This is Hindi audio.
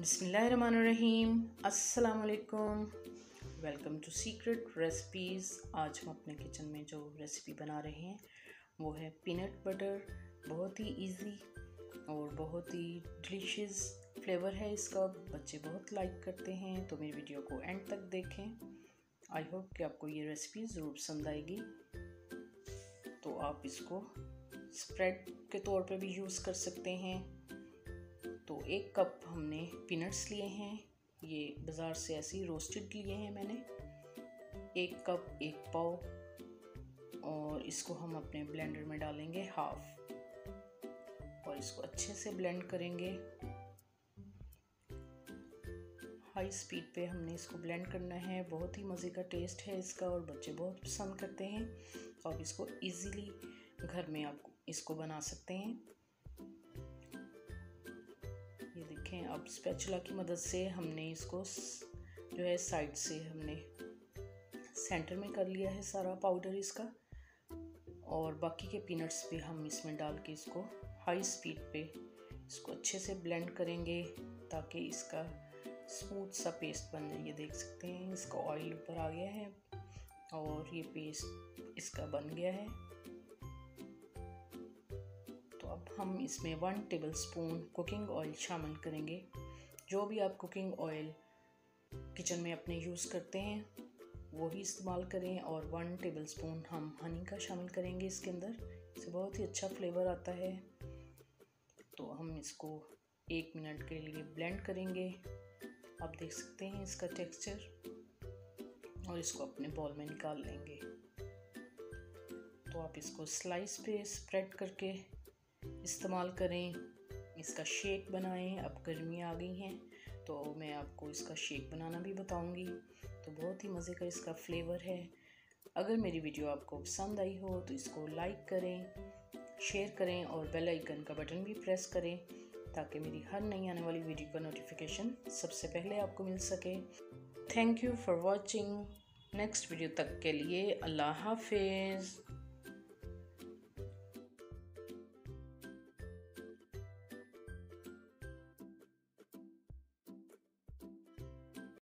बिस्मिल्लाहिर्रहमानिर्रहीम। अस्सलाम वालेकुम। Welcome to secret recipes. आज हम अपने किचन में जो रेसिपी बना रहे हैं वो है पीनट बटर। बहुत ही इजी और बहुत ही डिलीशियस फ्लेवर है इसका। बच्चे बहुत लाइक करते हैं, तो मेरी वीडियो को एंड तक देखें। आई होप कि आपको ये रेसिपी ज़रूर पसंद आएगी। तो आप इसको स्प्रेड के तौर पे भी यूज़ कर सकते हैं। तो 1 कप हमने पीनट्स लिए हैं, ये बाज़ार से ऐसे ही रोस्टेड लिए हैं मैंने। 1 कप 1 पाव, और इसको हम अपने ब्लेंडर में डालेंगे हाफ, और इसको अच्छे से ब्लेंड करेंगे। हाई स्पीड पे हमने इसको ब्लेंड करना है। बहुत ही मज़े का टेस्ट है इसका और बच्चे बहुत पसंद करते हैं। तो आप इसको इजीली घर में आप इसको बना सकते हैं। ये देखें, अब स्पैचुला की मदद से हमने इसको जो है साइड से हमने सेंटर में कर लिया है सारा पाउडर इसका। और बाकी के पीनट्स भी हम इसमें डाल के इसको हाई स्पीड पे इसको अच्छे से ब्लेंड करेंगे ताकि इसका स्मूथ सा पेस्ट बन जाए। ये देख सकते हैं इसका ऑयल ऊपर आ गया है और ये पेस्ट इसका बन गया है। तो अब हम इसमें 1 टेबलस्पून कुकिंग ऑयल शामिल करेंगे। जो भी आप कुकिंग ऑयल किचन में अपने यूज़ करते हैं वो ही इस्तेमाल करें। और 1 टेबलस्पून हम हनी का शामिल करेंगे इसके अंदर। इससे बहुत ही अच्छा फ्लेवर आता है। तो हम इसको 1 मिनट के लिए ब्लेंड करेंगे। आप देख सकते हैं इसका टेक्सचर, और इसको अपने बाउल में निकाल लेंगे। तो आप इसको स्लाइस पे स्प्रेड करके इस्तेमाल करें, इसका शेक बनाएं। अब गर्मियाँ आ गई हैं तो मैं आपको इसका शेक बनाना भी बताऊंगी। तो बहुत ही मज़े का इसका फ्लेवर है। अगर मेरी वीडियो आपको पसंद आई हो तो इसको लाइक करें, शेयर करें और बेल आइकन का बटन भी प्रेस करें ताकि मेरी हर नई आने वाली वीडियो का नोटिफिकेशन सबसे पहले आपको मिल सके। Thank you for watching. Next video तक के लिए अल्लाह हाफिज़।